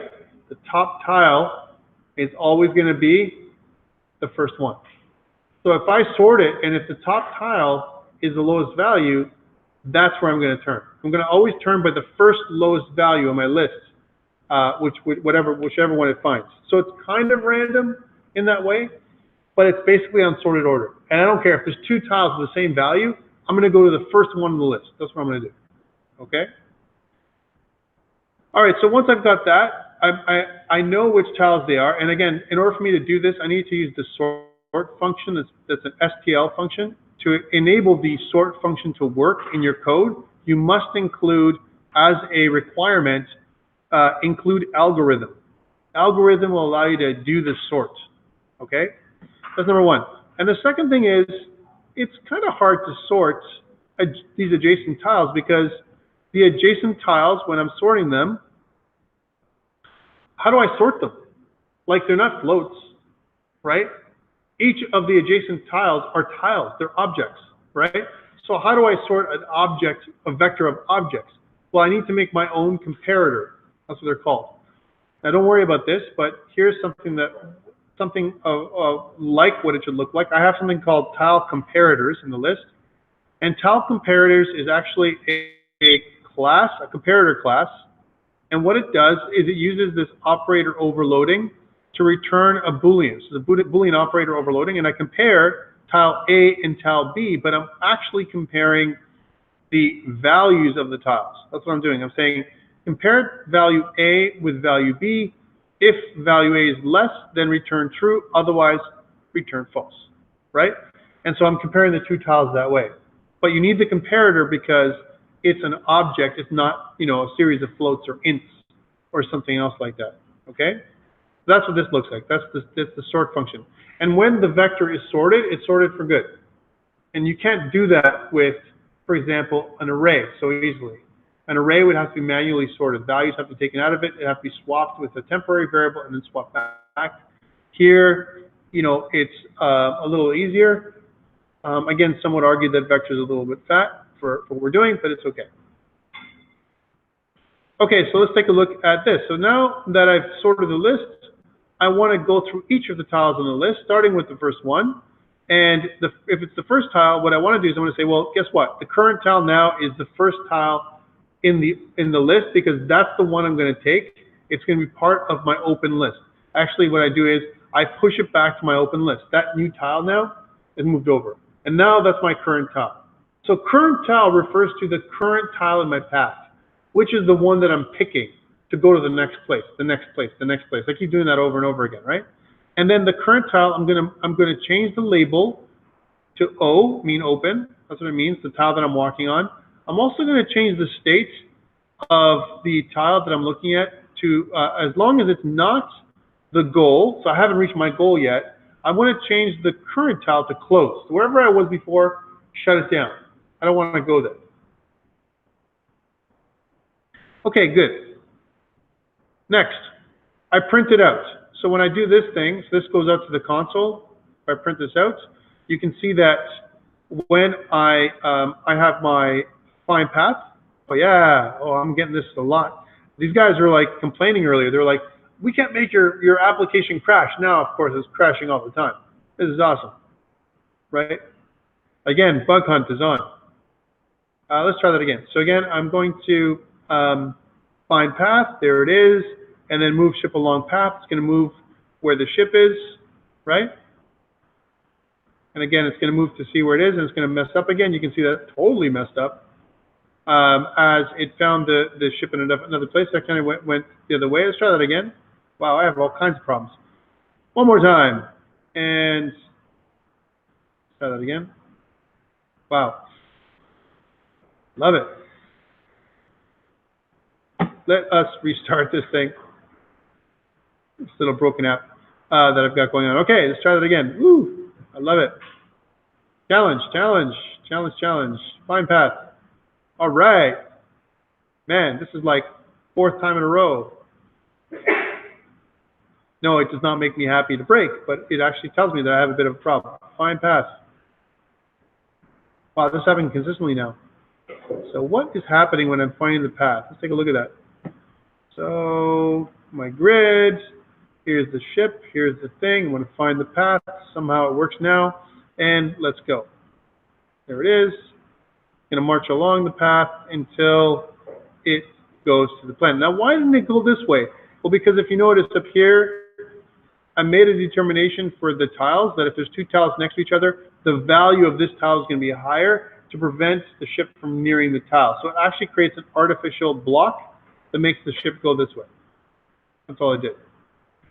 the top tile is always going to be the first one. So if I sort it and if the top tile is the lowest value, that's where I'm going to turn. I'm going to always turn by the first lowest value on my list, whichever one it finds. So it's kind of random in that way, but it's basically unsorted order. And I don't care if there's 2 tiles with the same value, I'm going to go to the first one on the list. That's what I'm going to do. Okay? All right, so once I've got that, I know which tiles they are. And again, in order for me to do this, I need to use the sort function. That's an STL function. To enable the sort function to work in your code, you must include, as a requirement, include algorithm. Algorithm will allow you to do the sort. Okay? That's number one. And the second thing is, it's kind of hard to sort these adjacent tiles because the adjacent tiles, when I'm sorting them, how do I sort them? Like, they're not floats, right? Each of the adjacent tiles are tiles, they're objects, right? So how do I sort an object, a vector of objects? Well, I need to make my own comparator. That's what they're called. Now, don't worry about this, but here's something that something like what it should look like, I have something called tile comparators in the list. And tile comparators is actually a class, a comparator class. And what it does is it uses this operator overloading to return a Boolean. So the Boolean operator overloading, and I compare tile A and tile B, but I'm actually comparing the values of the tiles. That's what I'm doing. I'm saying compare value A with value B. If value A is less, then return true. Otherwise, return false, right? And so I'm comparing the two tiles that way. But you need the comparator because it's an object. It's not, you know, a series of floats or ints or something else like that, okay? So that's what this looks like. That's the sort function. And when the vector is sorted, it's sorted for good. And you can't do that with, for example, an array so easily. An array would have to be manually sorted. Values have to be taken out of it. It have to be swapped with a temporary variable and then swapped back. Here, you know, it's a little easier. Again, some would argue that vector is a little bit fat for what we're doing, but it's okay. Okay, so let's take a look at this. So now that I've sorted the list, I want to go through each of the tiles on the list, starting with the first one. And if it's the first tile, what I want to do is I want to say, well, guess what? The current tile now is the first tile in the list because that's the one I'm going to take. It's going to be part of my open list. Actually, what I do is I push it back to my open list. That new tile now is moved over. And now that's my current tile. So current tile refers to the current tile in my path, which is the one that I'm picking to go to the next place, the next place, the next place. I keep doing that over and over again, right? And then the current tile, I'm gonna change the label to O, mean open. That's what it means, the tile that I'm walking on. I'm also gonna change the state of the tile that I'm looking at to, as long as it's not the goal, so I haven't reached my goal yet, I want to change the current tile to closed. So wherever I was before, shut it down. I don't want to go there. Okay, good. Next, I print it out. So when I do this thing, so this goes out to the console. If I print this out, you can see that when I have my find path. Oh yeah, oh I'm getting this a lot. These guys were like complaining earlier. They were like, we can't make your application crash. Now, of course, it's crashing all the time. This is awesome, right? Again, bug hunt is on. Let's try that again. So again, I'm going to find path. There it is. And then move ship along path. It's going to move where the ship is, right? And again, it's going to move to see where it is, and it's going to mess up again. You can see that totally messed up. As it found the ship in another place, that kind of went the other way. Let's try that again. Wow, I have all kinds of problems. One more time. And let's try that again. Wow. Love it. Let us restart this thing. This little broken app that I've got going on. Okay, let's try that again. Woo, I love it. Challenge, challenge, challenge, challenge. Find path. All right. Man, this is like 4th time in a row. No, it does not make me happy to break, but it actually tells me that I have a bit of a problem. Find path. Wow, this is happening consistently now. So what is happening when I'm finding the path? Let's take a look at that. So my grid, here's the ship, here's the thing. I want to find the path. Somehow it works now. And let's go. There it is. Going to march along the path until it goes to the plan. Now, why didn't it go this way? Well, because if you notice up here, I made a determination for the tiles that if there's 2 tiles next to each other, the value of this tile is going to be higher to prevent the ship from nearing the tile. So it actually creates an artificial block that makes the ship go this way. That's all I did.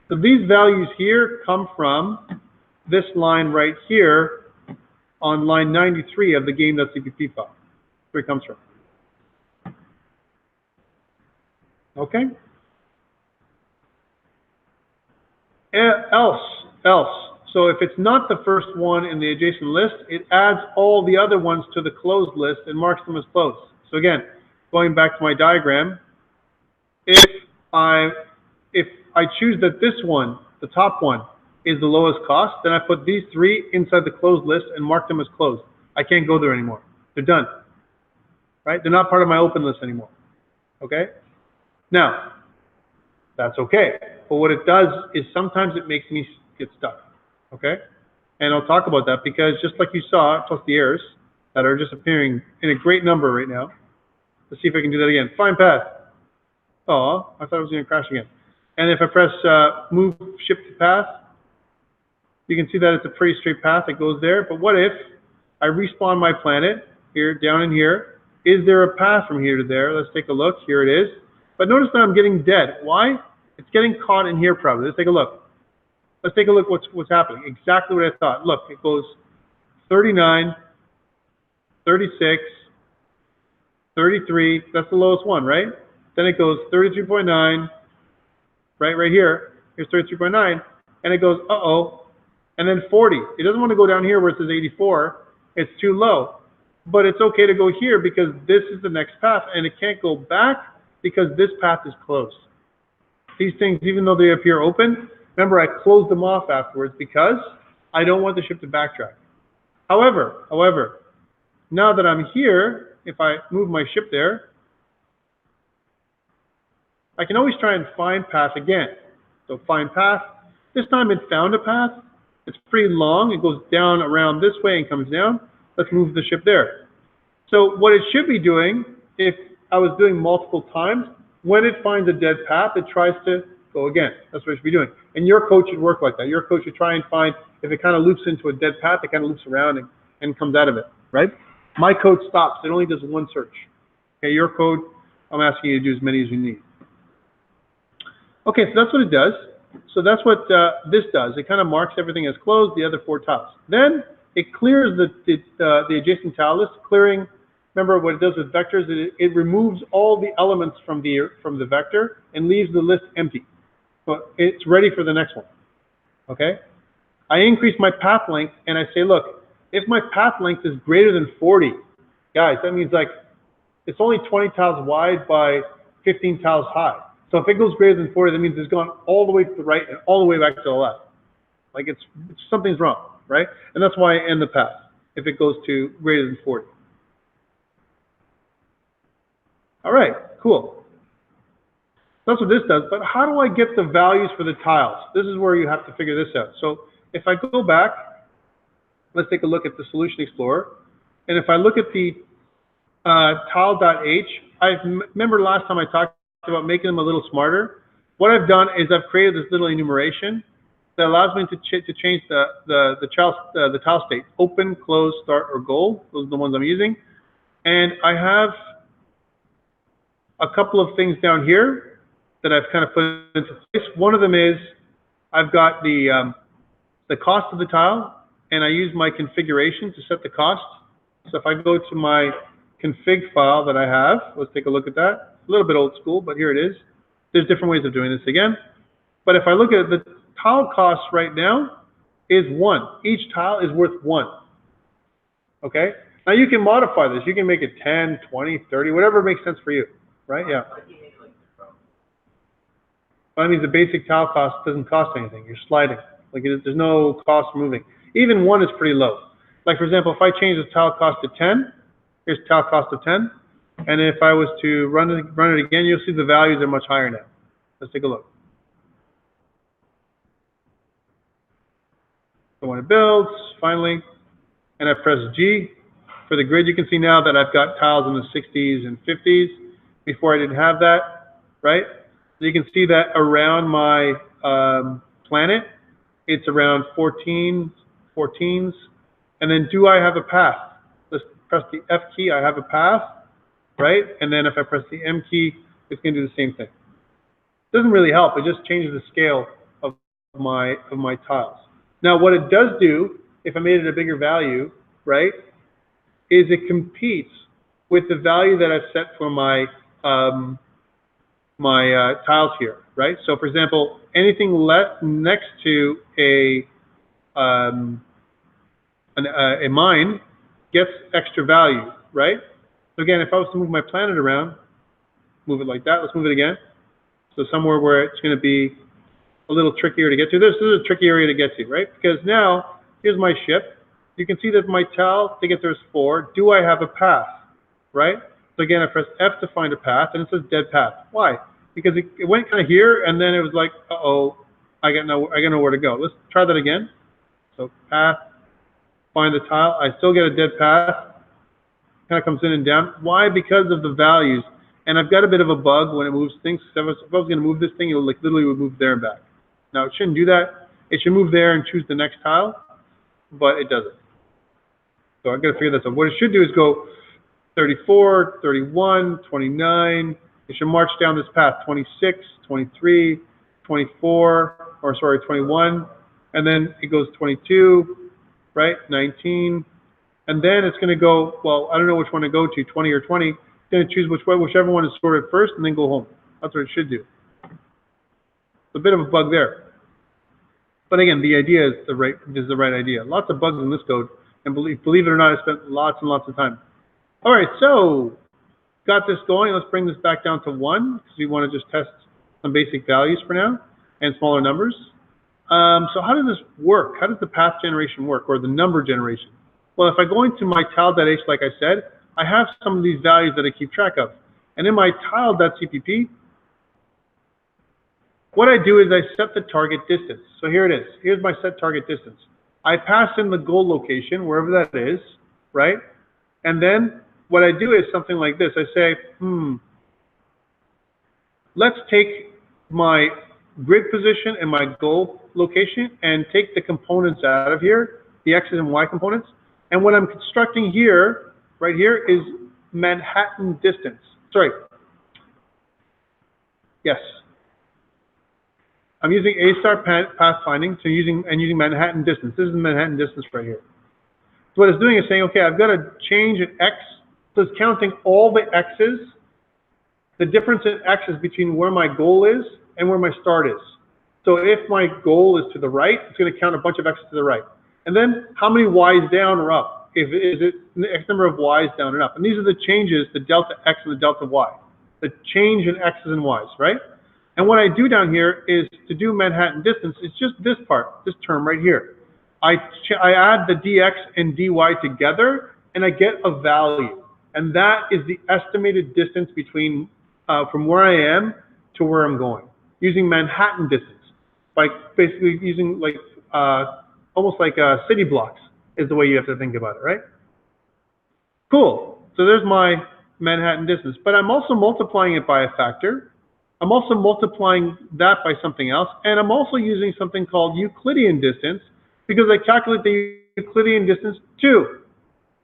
So these values here come from this line right here on line 93 of the game.cpp file. That's where it comes from. Okay? Else. So if it's not the first one in the adjacent list, it adds all the other ones to the closed list and marks them as closed. So again, going back to my diagram, if I choose that this one, the top one, is the lowest cost, then I put these 3 inside the closed list and mark them as closed. I can't go there anymore. They're done. Right? They're not part of my open list anymore. Okay? Now, that's okay. But what it does is sometimes it makes me get stuck, okay? And I'll talk about that because just like you saw, plus the errors that are just appearing in a great number right now. Let's see if I can do that again. Find path. Oh, I thought it was going to crash again. And if I press move shift to path, you can see that it's a pretty straight path that goes there. But what if I respawn my planet here, down in here? Is there a path from here to there? Let's take a look. Here it is. But notice that I'm getting dead. Why? It's getting caught in here probably. Let's take a look. Let's take a look what's happening. Exactly what I thought. Look, it goes 39, 36, 33. That's the lowest one, right? Then it goes 33.9, right here. Here's 33.9, and it goes, uh-oh, and then 40. It doesn't want to go down here where it says 84. It's too low. But it's okay to go here because this is the next path, and it can't go back because this path is closed. These things, even though they appear open, remember I closed them off afterwards because I don't want the ship to backtrack. However, now that I'm here, if I move my ship there, I can always try and find path again. So find path. This time it found a path. It's pretty long. It goes down around this way and comes down. Let's move the ship there. So what it should be doing, if I was doing multiple times, when it finds a dead path, it tries to go again. That's what it should be doing. And your code should work like that. Your code should try and find, if it kind of loops into a dead path, it kind of loops around and comes out of it, right? My code stops. It only does one search. Okay, your code, I'm asking you to do as many as you need. Okay, so that's what it does. So that's what this does. It kind of marks everything as closed, the other 4 tiles. Then it clears the adjacent tile list, clearing. Remember what it does with vectors? It removes all the elements from the vector and leaves the list empty. So it's ready for the next one. Okay? I increase my path length and I say, look, if my path length is greater than 40, guys, that means like it's only 20 tiles wide by 15 tiles high. So if it goes greater than 40, that means it's gone all the way to the right and all the way back to the left. Like something's wrong, right? And that's why I end the path if it goes to greater than 40. All right, cool. That's what this does, but how do I get the values for the tiles? This is where you have to figure this out. So if I go back, let's take a look at the Solution Explorer. And if I look at the tile.h, remember last time I talked about making them a little smarter. What I've done is I've created this little enumeration that allows me to change the tile state: open, close, start, or goal. Those are the ones I'm using. And I have a couple of things down here that I've kind of put into place. One of them is I've got the cost of the tile, and I use my configuration to set the cost. So if I go to my config file that I have, let's take a look at that. A little bit old school, but here it is. There's different ways of doing this again. But if I look at the tile cost right now is 1. Each tile is worth 1. Okay? Now you can modify this. You can make it 10, 20, 30, whatever makes sense for you. Right? Yeah. Well, that means the basic tile cost doesn't cost anything. You're sliding. Like there's no cost for moving. Even 1 is pretty low. Like for example, if I change the tile cost to 10, here's tile cost of 10. And if I was to run it again, you'll see the values are much higher now. Let's take a look. So when it builds, finally, and I press G for the grid, you can see now that I've got tiles in the 60s and 50s. Before I didn't have that, right? So you can see that around my planet, it's around 14s. And then do I have a path? Let's press the F key, I have a path, right? And then if I press the M key, it's going to do the same thing. It doesn't really help. It just changes the scale of my tiles. Now, what it does do, if I made it a bigger value, right, is it competes with the value that I've set for my tiles here, right? So, for example, anything next to a mine gets extra value, right? So again, if I was to move my planet around, move it like that. Let's move it again. So somewhere where it's going to be a little trickier to get to. This is a tricky area to get to, right? Because now, here's my ship. You can see that my tile to get there is 4. Do I have a path, right? So again, I press F to find a path, and it says dead path. Why? Because it went kind of here, and then it was like, uh-oh, I got nowhere to go. Let's try that again. So path, find the tile. I still get a dead path. Kind of comes in and down. Why? Because of the values. And I've got a bit of a bug when it moves things. If I was going to move this thing, it would like literally would move there and back. Now it shouldn't do that. It should move there and choose the next tile, but it doesn't. So I've got to figure this out. What it should do is go 34, 31, 29. It should march down this path, 26, 23, 24, or sorry, 21. And then it goes 22, right, 19. And then it's going to go, well, I don't know which one to go to, 20 or 20. It's going to choose whichever one is sorted first and then go home. That's what it should do. It's a bit of a bug there. But again, the idea is the right idea. Lots of bugs in this code. And believe it or not, I spent lots and lots of time. All right, so got this going. Let's bring this back down to 1 because we want to just test some basic values for now and smaller numbers. So how does this work? How does the path generation work, or the number generation? Well, if I go into my tile.h, like I said, I have some of these values that I keep track of. And in my tile.cpp, what I do is I set the target distance. So here it is. Here's my set target distance. I pass in the goal location, wherever that is, right? And then what I do is something like this. I say, let's take my grid position and my goal location and take the components out of here, the X's and Y components. And what I'm constructing here, right here, is Manhattan distance. Sorry. Yes. I'm using A-star pathfinding, so using Manhattan distance. This is the Manhattan distance right here. So what it's doing is saying, okay, I've got to change an X. So it's counting all the X's, the difference in X's between where my goal is and where my start is. So if my goal is to the right, it's going to count a bunch of X's to the right. And then how many Y's down or up? Is it the X number of Y's down and up? And these are the changes, the delta X and the delta Y. The change in X's and Y's, right? And what I do down here is to do Manhattan distance, it's just this part, this term right here. I add the dx and dy together, and I get a value. And that is the estimated distance between from where I am to where I'm going, using Manhattan distance, by basically using like almost like city blocks is the way you have to think about it, right? Cool. So there's my Manhattan distance, but I'm also multiplying it by a factor. I'm also multiplying that by something else, and I'm also using something called Euclidean distance because I calculate the Euclidean distance too.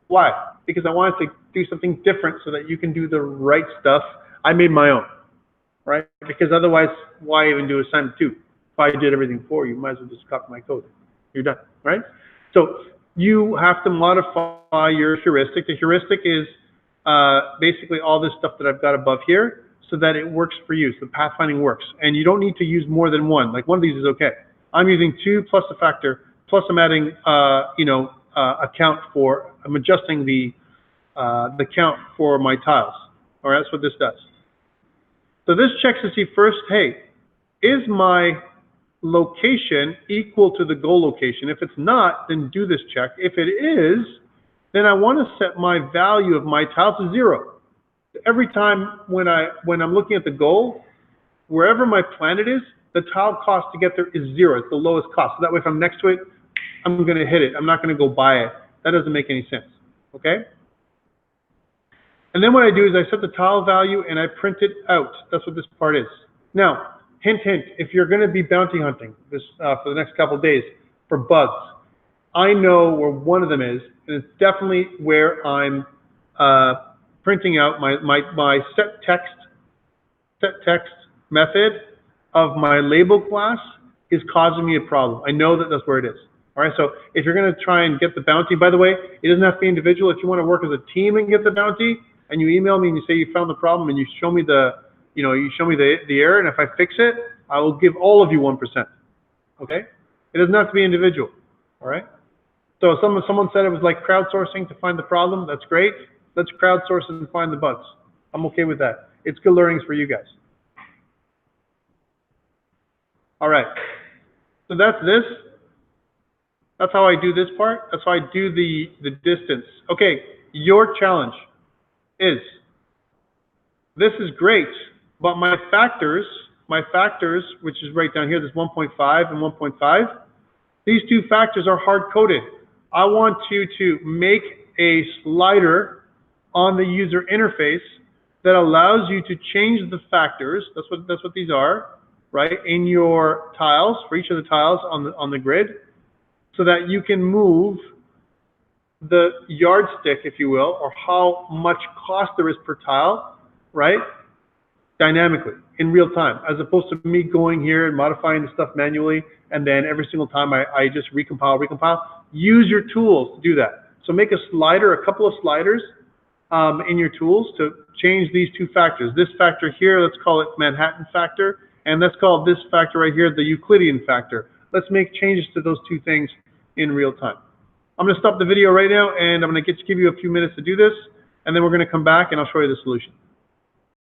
Why? Because I wanted to do something different so that you can do the right stuff. I made my own, right? Because otherwise, why even do assignment 2? If I did everything for you, might as well just copy my code. You're done, right? So you have to modify your heuristic. The heuristic is basically all this stuff that I've got above here, so that it works for you, so pathfinding works. And you don't need to use more than one. Like one of these is okay. I'm using 2 plus a factor, plus I'm adding, a count for, I'm adjusting the count for my tiles. All right, that's what this does. So this checks to see first, hey, is my location equal to the goal location? If it's not, then do this check. If it is, then I want to set my value of my tile to 0. Every time when I'm looking at the goal, wherever my planet is, the tile cost to get there is 0. It's the lowest cost. So that way, if I'm next to it, I'm going to hit it. I'm not going to go buy it. That doesn't make any sense. Okay? And then what I do is I set the tile value and I print it out. That's what this part is. Now, hint, hint, if you're going to be bounty hunting this for the next couple of days for bugs, I know where one of them is, and it's definitely where I'm printing out my set text method of my label class is causing me a problem. I know that that's where it is. All right, so if you're going to try and get the bounty, by the way, it doesn't have to be individual. If you want to work as a team and get the bounty, and you email me and you say you found the problem and you show me the error, and if I fix it, I will give all of you 1%. Okay? It doesn't have to be individual. All right? So someone said it was like crowdsourcing to find the problem. That's great. Let's crowdsource and find the bugs. I'm okay with that. It's good learnings for you guys. All right. So that's this. That's how I do this part. That's how I do the distance. Okay, your challenge is, this is great, but my factors my factors, which is right down here, there's 1.5 and 1.5. These two factors are hard-coded. I want you to make a slider on the user interface that allows you to change the factors. That's what these are, right? In your tiles, for each of the tiles on the grid, so that you can move the yardstick, if you will, or how much cost there is per tile, right? Dynamically, in real time, as opposed to me going here and modifying the stuff manually, and then every single time I just recompile. Use your tools to do that. So make a slider, a couple of sliders in your tools to change these two factors. This factor here, let's call it Manhattan factor, and let's call this factor right here the Euclidean factor. Let's make changes to those two things in real time. I'm going to stop the video right now, and I'm going to give you a few minutes to do this, and then we're going to come back and I'll show you the solution.